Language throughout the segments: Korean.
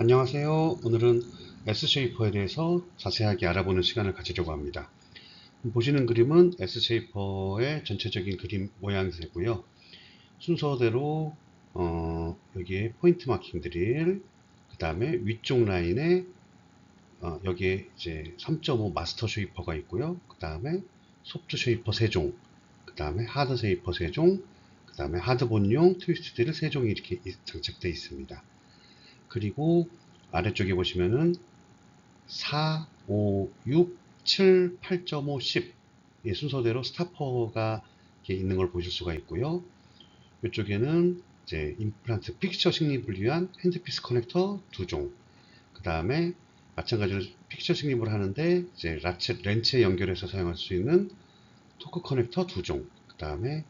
안녕하세요. 오늘은 S쉐이퍼에 대해서 자세하게 알아보는 시간을 가지려고 합니다. 보시는 그림은 S쉐이퍼의 전체적인 그림 모양새고요. 순서대로 여기에 포인트 마킹 드릴, 그 다음에 위쪽 라인에 여기에 이제 3.5 마스터 쉐이퍼가 있고요. 그 다음에 소프트 쉐이퍼 3종, 그 다음에 하드 쉐이퍼 3종, 그 다음에 하드본용 트위스트 드릴 3종이 이렇게 장착되어 있습니다. 그리고 아래쪽에 보시면은 4, 5, 6, 7, 8.5, 10 순서대로 스타퍼가 있는 걸 보실 수가 있고요. 이쪽에는 이제 임플란트 픽처 식립을 위한 핸드피스 커넥터 2종, 그 다음에 마찬가지로 픽처 식립을 하는데 이제 렌치에 연결해서 사용할 수 있는 토크 커넥터 2종, 그 다음에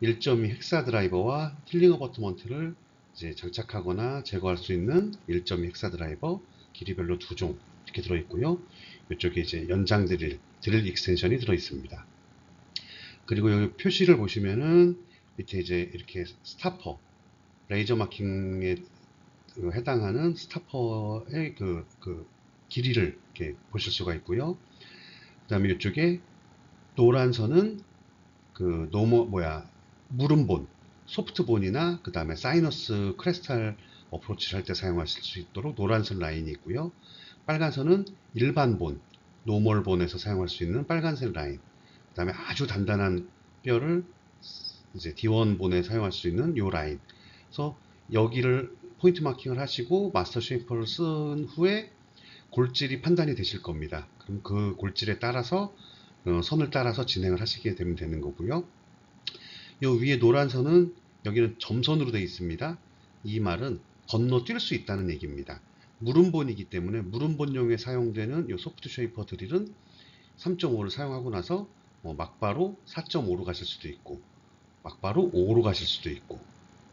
1.2 헥사 드라이버와 힐링 어버트먼트를 이제 장착하거나 제거할 수 있는 1.2 헥사 드라이버 길이별로 2종 이렇게 들어있고요. 이쪽에 이제 연장 드릴 익스텐션이 들어있습니다. 그리고 여기 표시를 보시면은 밑에 이제 이렇게 스타퍼, 레이저 마킹에 해당하는 스타퍼의 그 길이를 이렇게 보실 수가 있고요. 그 다음에 이쪽에 노란 선은 그 무름본, 소프트본이나 그 다음에 사이너스 크레스탈 어프로치를 할 때 사용하실 수 있도록 노란색 라인이 있고요. 빨간선은 일반본, 노멀본에서 사용할 수 있는 빨간색 라인, 그 다음에 아주 단단한 뼈를 이제 D1본에 사용할 수 있는 요 라인. 그래서 여기를 포인트 마킹을 하시고 마스터 쉐이퍼를 쓴 후에 골질이 판단이 되실 겁니다. 그럼 그 골질에 따라서 선을 따라서 진행을 하시게 되면 되는 거고요. 요 위에 노란 선은 여기는 점선으로 되어 있습니다. 이 말은 건너뛸 수 있다는 얘기입니다. 무름본이기 때문에 무름본용에 사용되는 요 소프트 쉐이퍼 드릴은 3.5를 사용하고 나서 막바로 4.5로 가실 수도 있고 막바로 5로 가실 수도 있고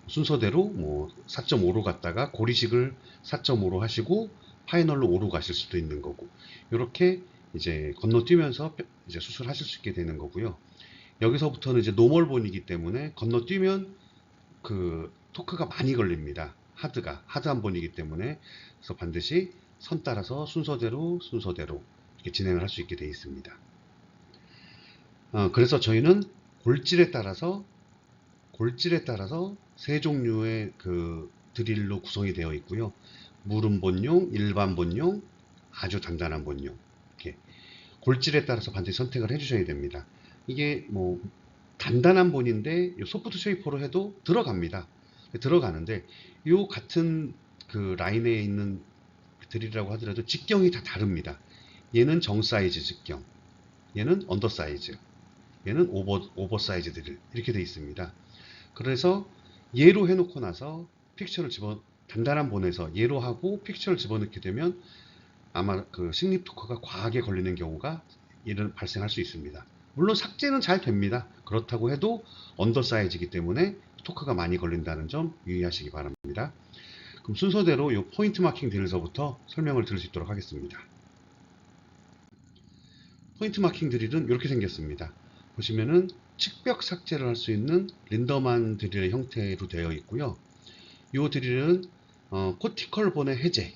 순서대로 4.5로 갔다가 고리식을 4.5로 하시고 파이널로 5로 가실 수도 있는 거고 이렇게 이제 건너뛰면서 이제 수술하실 수 있게 되는 거고요. 여기서부터는 이제 노멀본이기 때문에 건너뛰면 그 토크가 많이 걸립니다. 하드한 본이기 때문에 그래서 반드시 선 따라서 순서대로 이렇게 진행을 할 수 있게 되어 있습니다. 그래서 저희는 골질에 따라서 세 종류의 그 드릴로 구성이 되어 있고요. 무름 본용, 일반 본용, 아주 단단한 본용 이렇게 골질에 따라서 반드시 선택을 해주셔야 됩니다. 이게 단단한 본인데 소프트 쉐이퍼로 해도 들어갑니다. 들어가는데 요 같은 그 라인에 있는 드릴이라고 하더라도 직경이 다 다릅니다. 얘는 정 사이즈 직경, 얘는 언더 사이즈, 얘는 오버 사이즈 드릴 이렇게 되어 있습니다. 그래서 얘로 해놓고 나서 단단한 본에서 얘로 하고 픽처를 집어넣게 되면 아마 그 식립 토크가 과하게 걸리는 경우가 발생할 수 있습니다. 물론 삭제는 잘 됩니다. 그렇다고 해도 언더 사이즈이기 때문에 토크가 많이 걸린다는 점 유의하시기 바랍니다. 그럼 순서대로 이 포인트 마킹 드릴서부터 설명을 드릴 수 있도록 하겠습니다. 포인트 마킹 드릴은 이렇게 생겼습니다. 보시면은 측벽 삭제를 할 수 있는 린더만 드릴의 형태로 되어 있고요. 이 드릴은 코티컬 본의 해제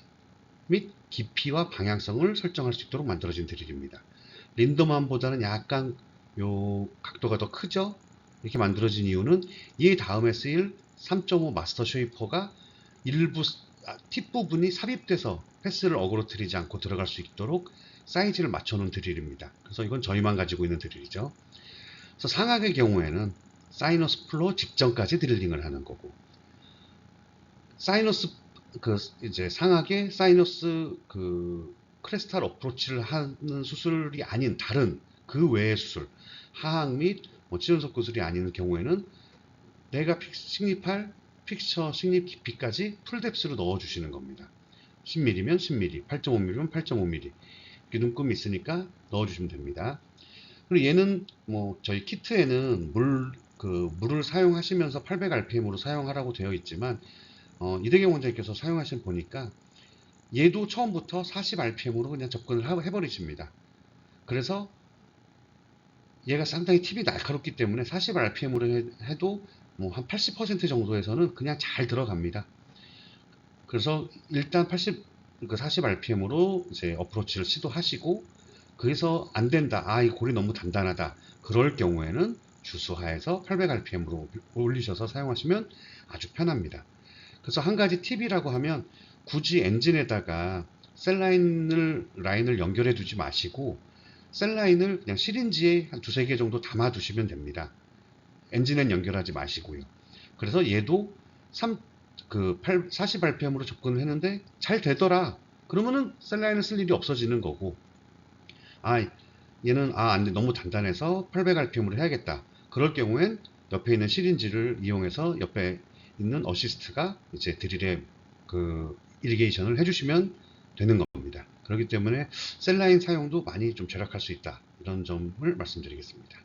및 깊이와 방향성을 설정할 수 있도록 만들어진 드릴입니다. 린더만보다는 약간 요 각도가 더 크죠? 이렇게 만들어진 이유는 이 다음에 쓰일 3.5 마스터 쉐이퍼가 일부 팁 부분이 삽입돼서 패스를 어그러뜨리지 않고 들어갈 수 있도록 사이즈를 맞춰놓은 드릴입니다. 그래서 이건 저희만 가지고 있는 드릴이죠. 그래서 상악의 경우에는 사이너스 플로 직전까지 드릴링을 하는 거고 사이너스 이제 상악의 사이너스 크레스탈 어프로치를 하는 수술이 아닌 다른 그 외의 수술 하악 및 치연석 구술이 아닌 경우에는 내가 식립할 픽처 식립 깊이까지 풀뎁스로 넣어 주시는 겁니다. 10mm면 10mm, 8.5mm면 8.5mm 이렇게 눈금이 있으니까 넣어 주시면 됩니다. 그리고 얘는 저희 키트에는 물을 사용하시면서 800rpm으로 사용하라고 되어 있지만 이대경 원장님께서 사용하신 보니까 얘도 처음부터 40rpm으로 그냥 접근을 해버리십니다. 그래서 얘가 상당히 팁이 날카롭기 때문에 40rpm으로 해도 한 80% 정도에서는 그냥 잘 들어갑니다. 그래서 일단 40rpm으로 이제 어프로치를 시도하시고, 그래서 안 된다. 이 골이 너무 단단하다. 그럴 경우에는 주수하에서 800rpm으로 올리셔서 사용하시면 아주 편합니다. 그래서 한 가지 팁이라고 하면, 굳이 엔진에다가 라인을 연결해 두지 마시고, 셀라인을 그냥 시린지에 한 두세 개 정도 담아 두시면 됩니다. 엔진엔 연결하지 마시고요. 그래서 얘도 40rpm으로 접근을 했는데 잘 되더라. 그러면은 셀라인을 쓸 일이 없어지는 거고, 얘는 안 돼. 너무 단단해서 800rpm으로 해야겠다. 그럴 경우엔 옆에 있는 시린지를 이용해서 옆에 있는 어시스트가 이제 드릴에 그 이리게이션을 해주시면 되는 겁니다. 그렇기 때문에 셀라인 사용도 많이 좀 절약할 수 있다. 이런 점을 말씀드리겠습니다.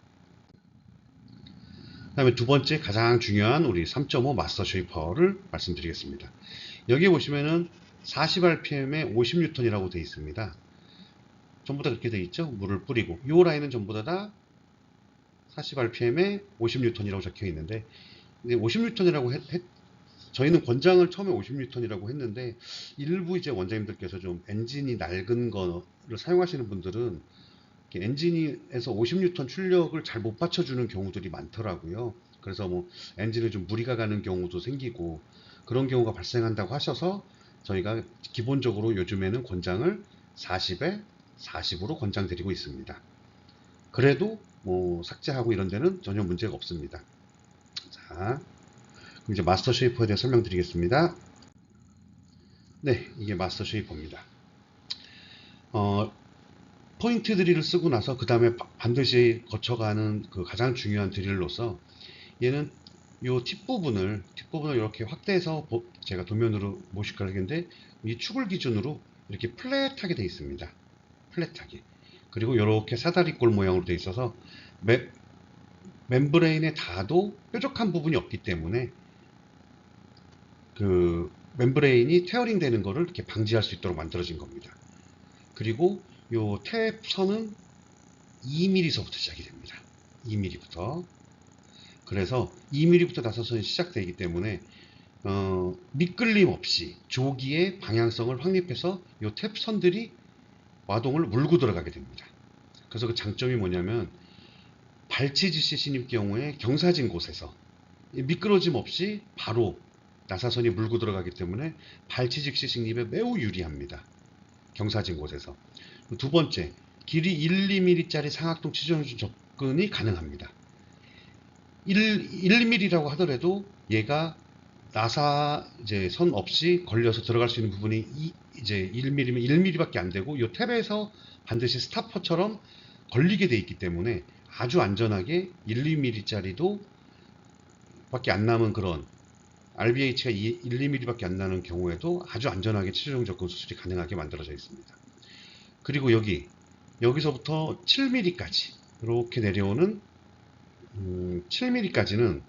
그 다음에 두 번째 가장 중요한 우리 3.5 마스터 쉐이퍼를 말씀드리겠습니다. 여기 보시면은 40rpm에 50N이라고 되어 있습니다. 전부 다 그렇게 되어 있죠. 물을 뿌리고 이 라인은 전부 다 40rpm에 50N이라고 적혀 있는데, 50N이라고 저희는 권장을 처음에 50N이라고 했는데, 일부 이제 원장님들께서 좀 엔진이 낡은 거를 사용하시는 분들은 엔진에서 50N 출력을 잘 못 받쳐주는 경우들이 많더라고요. 그래서 뭐 엔진에 좀 무리가 가는 경우도 생기고 그런 경우가 발생한다고 하셔서, 저희가 기본적으로 요즘에는 권장을 40에 40으로 권장드리고 있습니다. 그래도 뭐 삭제하고 이런 데는 전혀 문제가 없습니다. 자, 그럼 이제 마스터 쉐이퍼에 대해 설명드리겠습니다. 네, 이게 마스터 쉐이퍼입니다. 포인트 드릴을 쓰고 나서 그 다음에 반드시 거쳐가는 그 가장 중요한 드릴로서, 얘는 요 팁 부분을 이렇게 확대해서 제가 도면으로 모식할 텐데, 이 축을 기준으로 이렇게 플랫하게 되어 있습니다. 플랫하게. 그리고 이렇게 사다리꼴 모양으로 되어 있어서 멤브레인에 닿아도 뾰족한 부분이 없기 때문에 그 멤브레인이 테어링 되는 것을 이렇게 방지할 수 있도록 만들어진 겁니다. 그리고 요 탭 선은 2mm서부터 시작이 됩니다. 2mm부터. 그래서 2mm부터 나사선이 시작되기 때문에 미끌림 없이 조기에 방향성을 확립해서 요 탭 선들이 와동을 물고 들어가게 됩니다. 그래서 그 장점이 뭐냐면, 발치지시 신입 경우에 경사진 곳에서 미끄러짐 없이 바로 나사선이 물고 들어가기 때문에 발치직시 식립에 매우 유리합니다. 경사진 곳에서. 두 번째, 길이 1, 2mm짜리 상악동 치정준 접근이 가능합니다. 1mm라고 하더라도 얘가 나사 이제 선 없이 걸려서 들어갈 수 있는 부분이 이제 1mm면 1mm밖에 안 되고, 이 탭에서 반드시 스타퍼처럼 걸리게 돼 있기 때문에 아주 안전하게 1, 2mm짜리도 밖에 안 남은 그런, RBH가 1, 2mm밖에 안 나는 경우에도 아주 안전하게 치료용 접근 수술이 가능하게 만들어져 있습니다. 그리고 여기서부터 7mm까지 이렇게 내려오는 7mm까지는,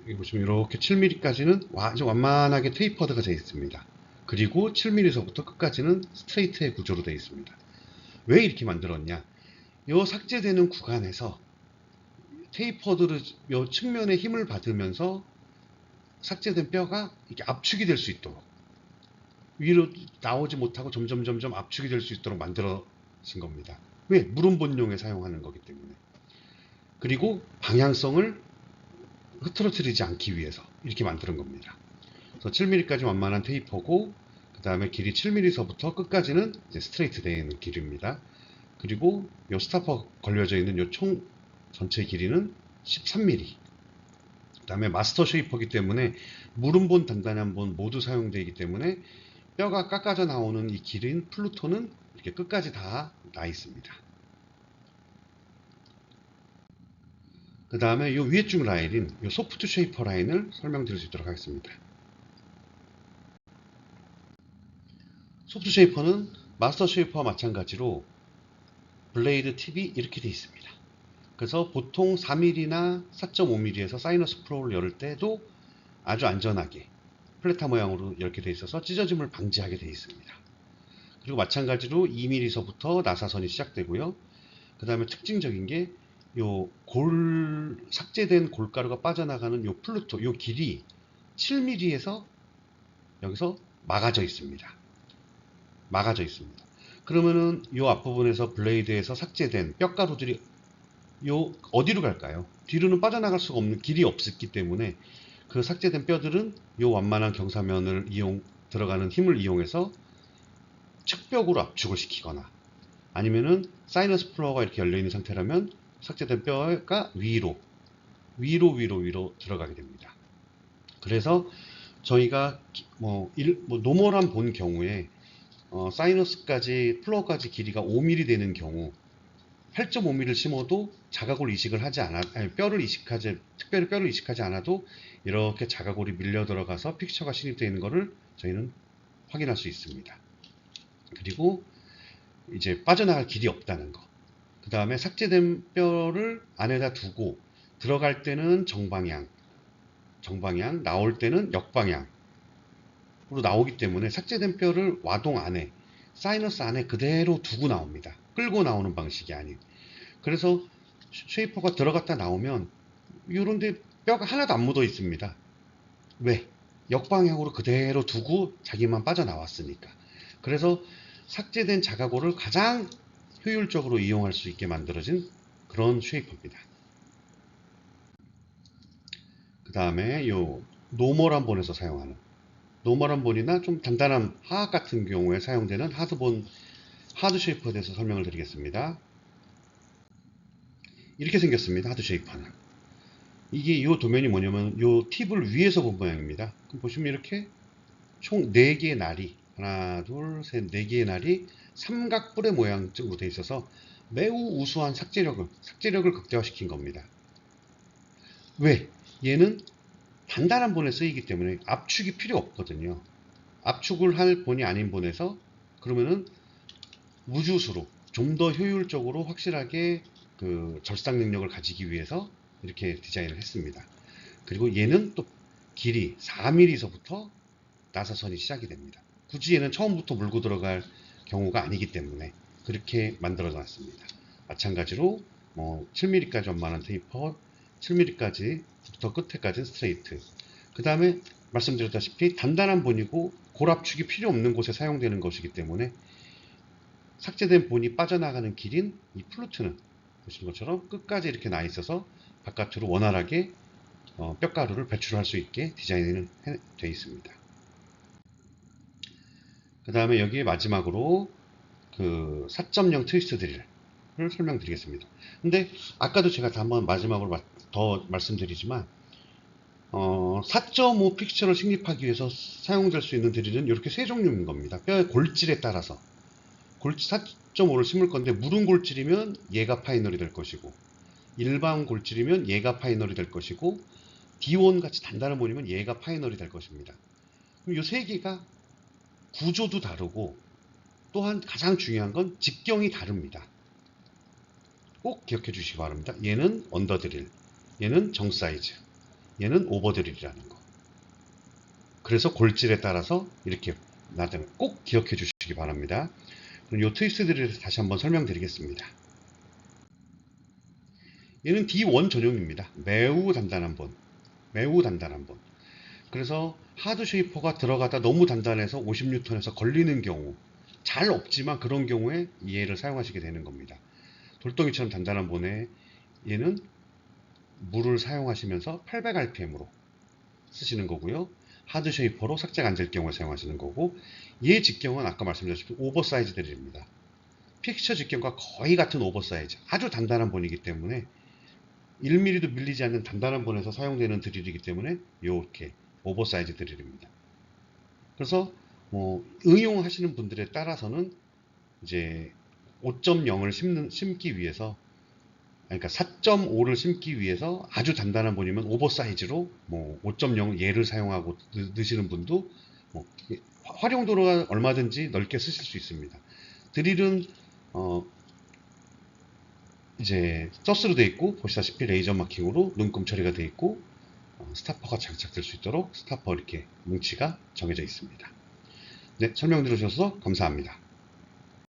여기 보시면 이렇게 7mm까지는 아주 완만하게 테이퍼드가 되어 있습니다. 그리고 7mm서부터 끝까지는 스트레이트의 구조로 되어 있습니다. 왜 이렇게 만들었냐? 이 삭제되는 구간에서 테이퍼드를 이 측면에 힘을 받으면서 삭제된 뼈가 이렇게 압축이 될 수 있도록, 위로 나오지 못하고 점점 압축이 될 수 있도록 만들어진 겁니다. 왜? 물음본용에 사용하는 거기 때문에. 그리고 방향성을 흐트러뜨리지 않기 위해서 이렇게 만드는 겁니다. 그래서 7mm까지 완만한 테이퍼고, 그 다음에 길이 7mm서부터 끝까지는 이제 스트레이트 되어 있는 길입니다. 그리고 이 스타퍼 걸려져 있는 이 총 전체 길이는 13mm. 그 다음에 마스터 쉐이퍼이기 때문에 물음본, 단단한 본 모두 사용되기 때문에 뼈가 깎아져 나오는 이 길인 플루토는 이렇게 끝까지 다 나 있습니다. 그 다음에 이 위에 쪽 라인인 이 소프트 쉐이퍼 라인을 설명드릴 수 있도록 하겠습니다. 소프트 쉐이퍼는 마스터 쉐이퍼와 마찬가지로 블레이드 팁이 이렇게 되어 있습니다. 그래서 보통 4mm나 4.5mm에서 사이너스 프로를 열 때도 아주 안전하게 플래타 모양으로 이렇게 되어 있어서 찢어짐을 방지하게 되어 있습니다. 그리고 마찬가지로 2mm서부터 나사선이 시작되고요. 그 다음에 특징적인 게 요 삭제된 골가루가 빠져나가는 요 플루토, 요 길이 7mm에서 여기서 막아져 있습니다. 막아져 있습니다. 그러면은 이 앞부분에서 블레이드에서 삭제된 뼈가루들이 요 어디로 갈까요? 뒤로는 빠져나갈 수가 없는 길이 없었기 때문에 그 삭제된 뼈들은 요 완만한 경사면을 들어가는 힘을 이용해서 측벽으로 압축을 시키거나 아니면은 사이너스 플로어가 이렇게 열려 있는 상태라면 삭제된 뼈가 위로 들어가게 됩니다. 그래서 저희가 노멀한 본 경우에 사이너스까지 플로어까지 길이가 5mm 되는 경우 8.5mm를 심어도 자가골 이식을 하지 않아, 아니, 특별히 뼈를 이식하지 않아도 이렇게 자가골이 밀려 들어가서 픽처가 신입되어 있는 것을 저희는 확인할 수 있습니다. 그리고 이제 빠져나갈 길이 없다는 거. 그 다음에 삭제된 뼈를 안에다 두고 들어갈 때는 정방향, 나올 때는 역방향으로 나오기 때문에 삭제된 뼈를 와동 안에, 사이너스 안에 그대로 두고 나옵니다. 끌고 나오는 방식이 아닌. 그래서 쉐이퍼가 들어갔다 나오면 이런데 뼈가 하나도 안 묻어 있습니다. 왜? 역방향으로 그대로 두고 자기만 빠져나왔으니까. 그래서 삭제된 자가골을 가장 효율적으로 이용할 수 있게 만들어진 그런 쉐이퍼입니다. 그 다음에 요 노멀한 본에서 사용하는 노멀한 본이나 좀 단단한 하악 같은 경우에 사용되는 하드 쉐이퍼에 대해서 설명을 드리겠습니다. 이렇게 생겼습니다. 하드 쉐이퍼는 이게 이 도면이 뭐냐면 이 팁을 위에서 본 모양입니다. 그럼 보시면 이렇게 총 4개의 날이 하나 둘 셋 4개의 날이 삼각뿔의 모양으로 되어 있어서 매우 우수한 삭제력을 극대화시킨 겁니다. 왜? 얘는 단단한 본에 쓰이기 때문에 압축이 필요 없거든요. 압축을 할 본이 아닌 본에서 그러면은 무주수로 좀 더 효율적으로 확실하게 그 절삭 능력을 가지기 위해서 이렇게 디자인을 했습니다. 그리고 얘는 또 길이 4mm서부터 나사선이 시작이 됩니다. 굳이 얘는 처음부터 물고 들어갈 경우가 아니기 때문에 그렇게 만들어 놨습니다. 마찬가지로 7mm까지 완만한 테이퍼, 7mm까지부터 끝에까지 스트레이트. 그 다음에 말씀드렸다시피 단단한 본이고 골압축이 필요 없는 곳에 사용되는 것이기 때문에 삭제된 본이 빠져나가는 길인 이 플루트는 보시는 것처럼 끝까지 이렇게 나 있어서 바깥으로 원활하게 뼈가루를 배출할 수 있게 디자인이 되어 있습니다. 그 다음에 여기에 마지막으로 그 4.0 트위스트 드릴을 설명드리겠습니다. 근데 아까도 제가 한번 마지막으로 더 말씀드리지만 4.5 픽처를 식립하기 위해서 사용될 수 있는 드릴은 이렇게 세 종류인 겁니다. 뼈의 골질에 따라서 4.5를 심을 건데 무른 골질이면 얘가 파이널이 될 것이고 일반 골질이면 얘가 파이널이 될 것이고 D1 같이 단단한 본이면 얘가 파이널이 될 것입니다. 그럼 이 세 개가 구조도 다르고 또한 가장 중요한 건 직경이 다릅니다. 꼭 기억해 주시기 바랍니다. 얘는 언더드릴, 얘는 정사이즈, 얘는 오버드릴이라는 거. 그래서 골질에 따라서 이렇게 나타나는 꼭 기억해 주시기 바랍니다. 그럼 이 트위스트 드릴을 다시 한번 설명드리겠습니다. 얘는 D1 전용입니다. 매우 단단한 본. 그래서 하드 쉐이퍼가 들어가다 너무 단단해서 50N에서 걸리는 경우 잘 없지만 그런 경우에 얘를 사용하시게 되는 겁니다. 돌덩이처럼 단단한 본에 얘는 물을 사용하시면서 800rpm으로 쓰시는 거고요. 하드 쉐이퍼로 삭제가 안 될 경우에 사용하시는 거고 얘 직경은 아까 말씀드렸듯이 오버사이즈 드릴입니다. 픽처 직경과 거의 같은 오버사이즈 아주 단단한 본이기 때문에 1mm도 밀리지 않는 단단한 본에서 사용되는 드릴이기 때문에 이렇게 오버사이즈 드릴입니다. 그래서 응용하시는 분들에 따라서는 이제 5.0을 심기 위해서 그러니까 4.5를 심기 위해서 아주 단단한 본이면 오버사이즈로 5.0 얘를 사용하고 넣으시는 분도 활용도가 얼마든지 넓게 쓰실 수 있습니다. 드릴은 이제 서스로 되어 있고 보시다시피 레이저 마킹으로 눈금 처리가 되어 있고 스타퍼가 장착될 수 있도록 스타퍼 이렇게 뭉치가 정해져 있습니다. 네, 설명 들어주셔서 감사합니다.